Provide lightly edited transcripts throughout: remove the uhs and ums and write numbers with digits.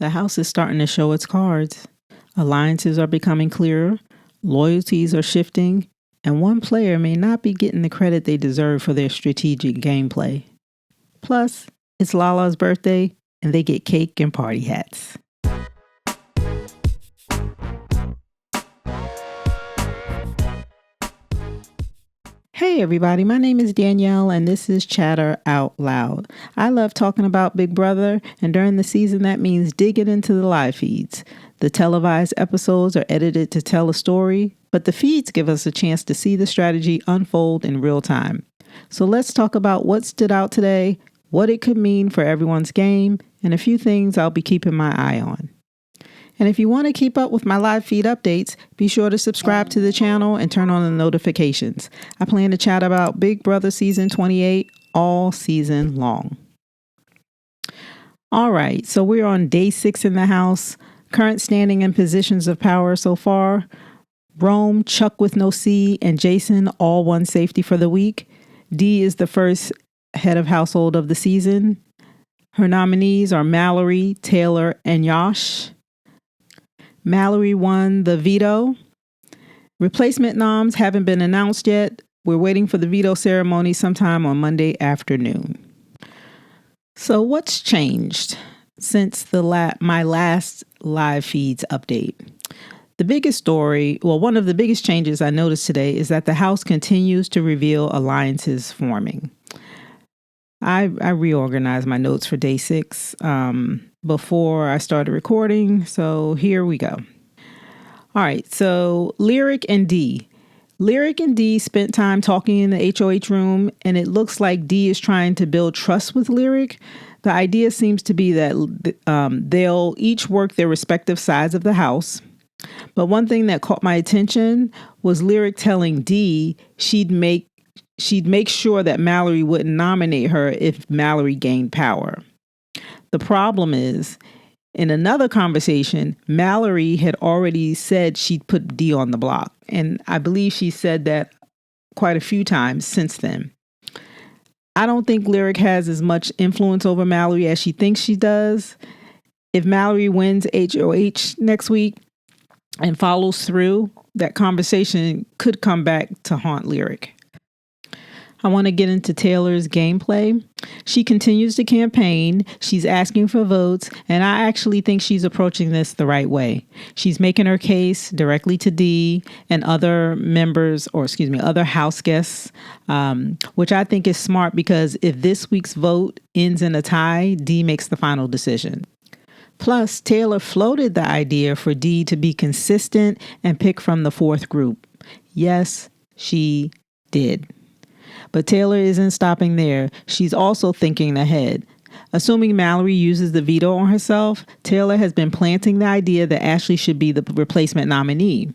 The house is starting to show its cards. Alliances are becoming clearer, loyalties are shifting, and one player may not be getting the credit they deserve for their strategic gameplay. Plus, it's Lala's birthday, and they get cake and party hats. Hey everybody, my name is Danielle and this is Chatter Out Loud. I love talking about Big Brother, and during the season that means digging into the live feeds. The televised episodes are edited to tell a story, but the feeds give us a chance to see the strategy unfold in real time. So let's talk about what stood out today, what it could mean for everyone's game, and a few things I'll be keeping my eye on. And if you want to keep up with my live feed updates, be sure to subscribe to the channel and turn on the notifications. I plan to chat about Big Brother Season 28 all season long. All right, so we're on day 6 in the house. Current standing and positions of power so far. Rome, Chuck with no C, and Jason all won safety for the week. D is the first head of household of the season. Her nominees are Mallory, Taylor, and Yash. Mallory won the veto. Replacement noms haven't been announced yet. We're waiting for the veto ceremony sometime on Monday afternoon. So what's changed since my last live feeds update? The biggest story, one of the biggest changes I noticed today is that the House continues to reveal alliances forming. I reorganized my notes for day 6 before I started recording, so here we go. All right, so Lyric and D. Lyric and D spent time talking in the HOH room, and it looks like D is trying to build trust with Lyric. The idea seems to be that they'll each work their respective sides of the house. But one thing that caught my attention was Lyric telling D she'd make sure that Mallory wouldn't nominate her if Mallory gained power. The problem is, in another conversation, Mallory had already said she'd put D on the block. And I believe she said that quite a few times since then. I don't think Lyric has as much influence over Mallory as she thinks she does. If Mallory wins HOH next week and follows through, that conversation could come back to haunt Lyric. I want to get into Taylor's gameplay. She continues to campaign. She's asking for votes, and I actually think she's approaching this the right way. She's making her case directly to D and other other house guests, which I think is smart because if this week's vote ends in a tie, D makes the final decision. Plus, Taylor floated the idea for D to be consistent and pick from the 4th group. Yes, she did. But Taylor isn't stopping there. She's also thinking ahead. Assuming Mallory uses the veto on herself, Taylor has been planting the idea that Ashley should be the replacement nominee.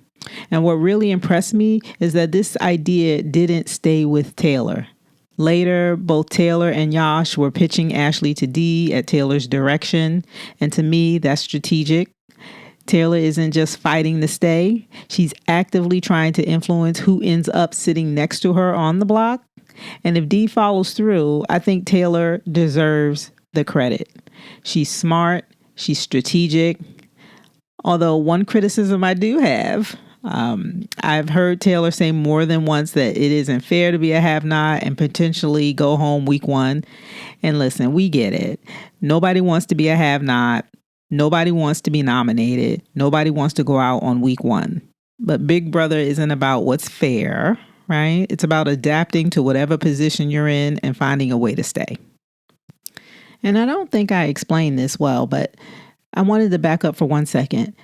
And what really impressed me is that this idea didn't stay with Taylor. Later, both Taylor and Yash were pitching Ashley to D at Taylor's direction. And to me, that's strategic. Taylor isn't just fighting to stay. She's actively trying to influence who ends up sitting next to her on the block. And if D follows through, I think Taylor deserves the credit. She's smart. She's strategic. Although one criticism I do have, I've heard Taylor say more than once that it isn't fair to be a have-not and potentially go home week 1. And listen, we get it. Nobody wants to be a have-not. Nobody wants to be nominated. Nobody wants to go out on week 1. But Big Brother isn't about what's fair, right? It's about adapting to whatever position you're in and finding a way to stay. And I don't think I explained this well, but I wanted to back up for 1 second.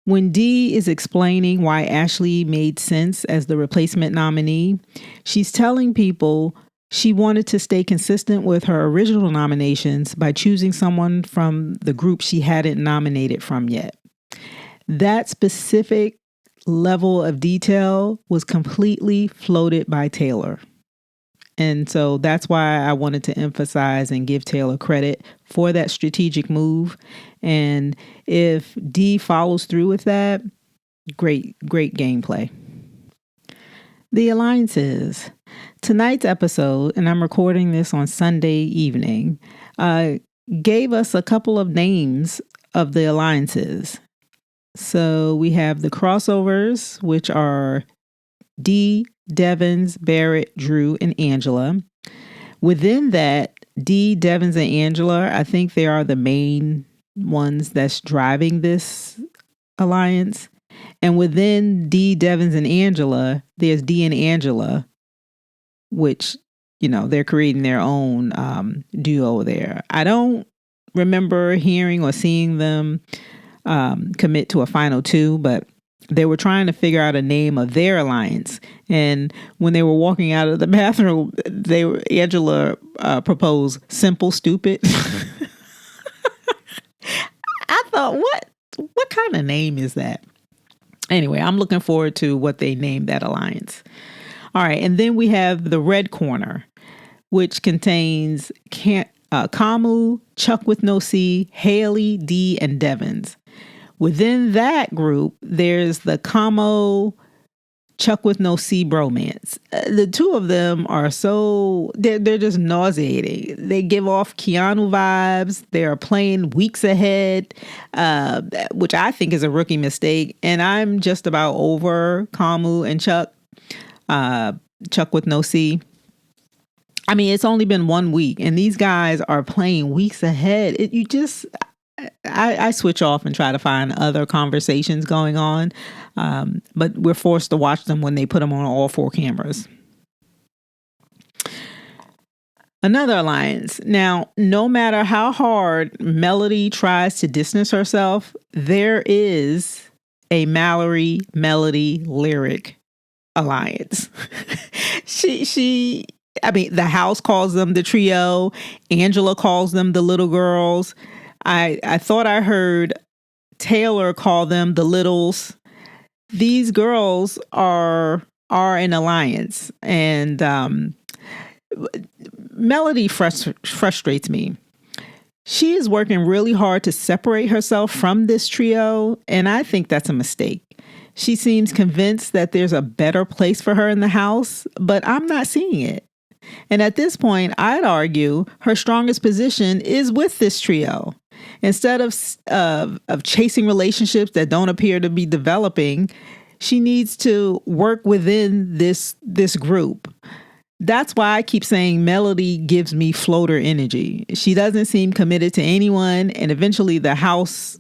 When D is explaining why Ashley made sense as the replacement nominee, she's telling people she wanted to stay consistent with her original nominations by choosing someone from the group she hadn't nominated from yet. That specific level of detail was completely floated by Taylor. And so that's why I wanted to emphasize and give Taylor credit for that strategic move. And if D follows through with that, great gameplay. The alliances. Tonight's episode, and I'm recording this on Sunday evening, gave us a couple of names of the alliances. So we have the crossovers, which are Dee, Devens, Barrett, Drew, and Angela. Within that, Dee, Devens, and Angela, I think they are the main ones that's driving this alliance. And within Dee, Devens, and Angela, there's Dee and Angela, which, they're creating their own duo there. I don't remember hearing or seeing them commit to a final two, but they were trying to figure out a name of their alliance. And when they were walking out of the bathroom, Angela proposed Simple Stupid. I thought, what kind of name is that? Anyway, I'm looking forward to what they named that alliance. All right. And then we have the red corner, which contains Kamu, Chuck with no C, Haley, Dee, and Devens. Within that group, there's the Kamu, Chuck with no C bromance. The two of them are they're just nauseating. They give off Keanu vibes. They are playing weeks ahead, which I think is a rookie mistake. And I'm just about over Kamu and Chuck with no C. I mean, it's only been 1 week and these guys are playing weeks ahead. I switch off and try to find other conversations going on. But we're forced to watch them when they put them on all 4 cameras. Another alliance. Now, no matter how hard Melody tries to distance herself, there is a Mallory Melody lyric alliance. The house calls them the trio. Angela calls them the little girls. I thought I heard Taylor call them the littles. These girls are an alliance, and Melody frustrates me. She is working really hard to separate herself from this trio, and I think that's a mistake. She seems convinced that there's a better place for her in the house, but I'm not seeing it. And at this point, I'd argue her strongest position is with this trio. Instead of chasing relationships that don't appear to be developing, she needs to work within this group. That's why I keep saying Melody gives me floater energy. She doesn't seem committed to anyone, and eventually the house,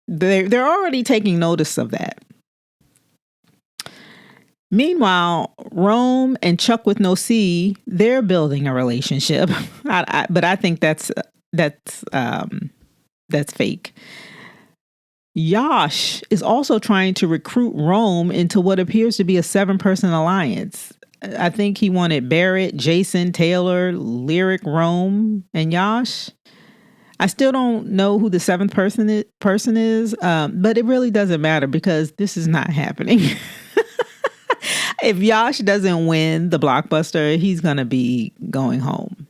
they're already taking notice of that. Meanwhile, Rome and Chuck with no C, they're building a relationship. But I think that's fake. Yash is also trying to recruit Rome into what appears to be a 7-person alliance. I think he wanted Barrett, Jason, Taylor, Lyric, Rome, and Yash. I still don't know who the 7th person is, but it really doesn't matter because this is not happening. If Yash doesn't win the blockbuster, he's going to be going home.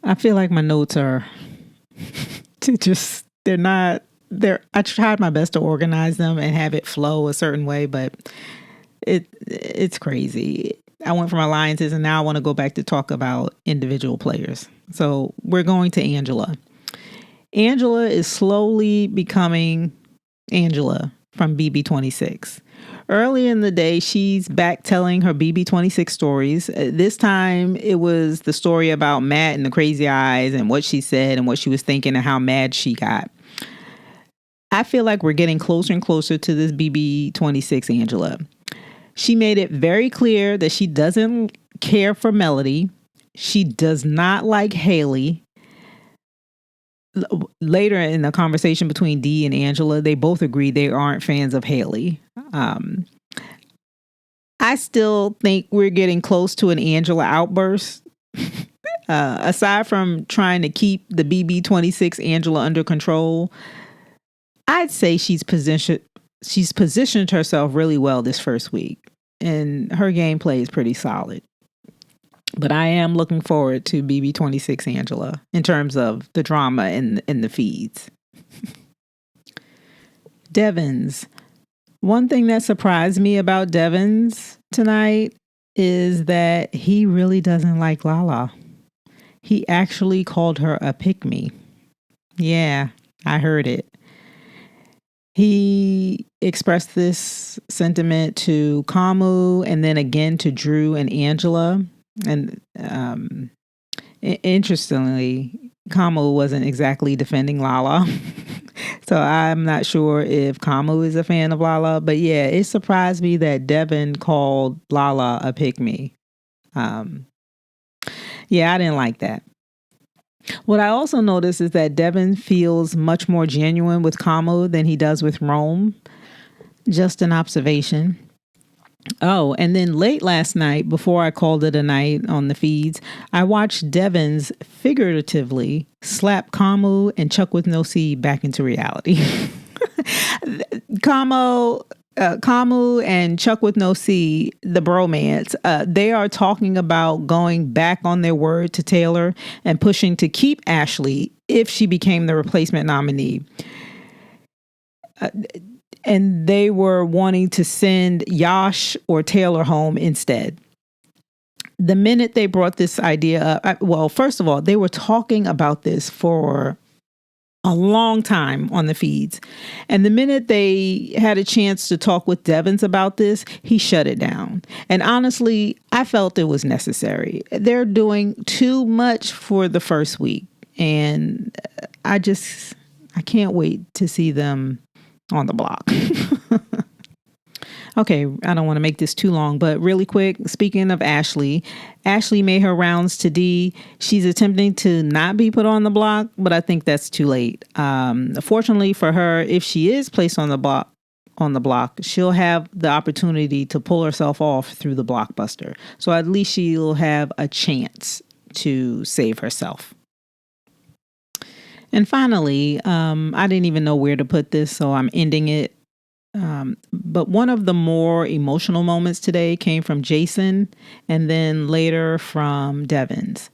I feel like my notes are I tried my best to organize them and have it flow a certain way, but it's crazy. I went from alliances and now I want to go back to talk about individual players. So we're going to Angela. Angela is slowly becoming Angela from BB28. Early in the day, she's back telling her BB28 stories. This time, it was the story about Matt and the crazy eyes and what she said and what she was thinking and how mad she got. I feel like we're getting closer and closer to this BB28 Angela. She made it very clear that she doesn't care for Melody. She does not like Haley. Later in the conversation between Dee and Angela, they both agree they aren't fans of Haley. I still think we're getting close to an Angela outburst. Aside from trying to keep the BB28 Angela under control, I'd say she's positioned herself really well this first week, and her gameplay is pretty solid. But I am looking forward to BB28 Angela in terms of the drama in the feeds. Devens. One thing that surprised me about Devens tonight is that he really doesn't like Lala. He actually called her a pick-me. Yeah, I heard it. He expressed this sentiment to Kamu and then again to Drew and Angela. And interestingly, Kamu wasn't exactly defending Lala. So I'm not sure if Kamu is a fan of Lala. But yeah, it surprised me that Devin called Lala a pick-me. Yeah, I didn't like that. What I also noticed is that Devin feels much more genuine with Kamu than he does with Rome. Just an observation. Oh, and then late last night, before I called it a night on the feeds, I watched Devens figuratively slap Kamu and Chuck with no C back into reality. Kamu and Chuck with no C, the bromance, they are talking about going back on their word to Taylor and pushing to keep Ashley if she became the replacement nominee. And they were wanting to send Yash or Taylor home instead. The minute they brought this idea up, well, first of all, they were talking about this for a long time on the feeds. And the minute they had a chance to talk with Devens about this, he shut it down. And honestly, I felt it was necessary. They're doing too much for the first week. And I can't wait to see them on the block. Okay, I don't want to make this too long, but really quick, speaking of Ashley made her rounds to D. She's attempting to not be put on the block, but I think that's too late. Fortunately for her, if she is placed on the block, she'll have the opportunity to pull herself off through the blockbuster. So at least she'll have a chance to save herself. And finally, I didn't even know where to put this, so I'm ending it. But one of the more emotional moments today came from Jason and then later from Devens.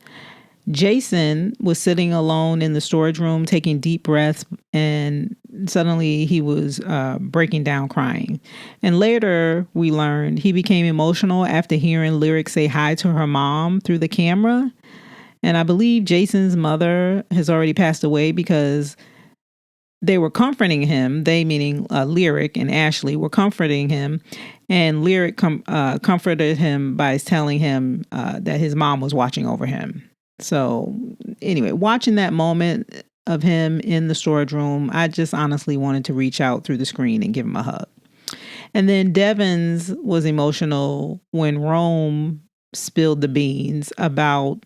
Jason was sitting alone in the storage room, taking deep breaths, and suddenly he was breaking down crying. And later we learned he became emotional after hearing Lyric say hi to her mom through the camera. And I believe Jason's mother has already passed away because they were comforting him. They, meaning Lyric and Ashley, were comforting him. And Lyric comforted him by telling him that his mom was watching over him. So anyway, watching that moment of him in the storage room, I just honestly wanted to reach out through the screen and give him a hug. And then Devens was emotional when Rome spilled the beans about,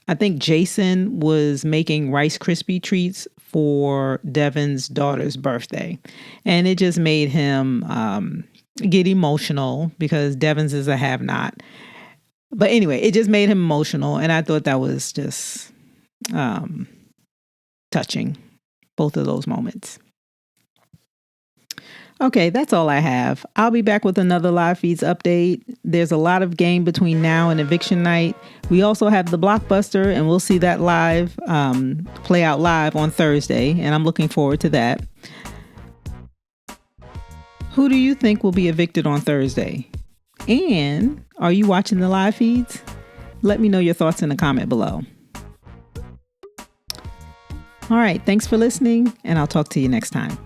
I think Jason was making Rice Krispie treats for Devens' daughter's birthday. And it just made him get emotional because Devens is a have-not. But anyway, it just made him emotional. And I thought that was just touching, both of those moments. Okay, that's all I have. I'll be back with another live feeds update. There's a lot of game between now and eviction night. We also have the blockbuster, and we'll see that live, play out live on Thursday, and I'm looking forward to that. Who do you think will be evicted on Thursday? And are you watching the live feeds? Let me know your thoughts in the comment below. All right, thanks for listening, and I'll talk to you next time.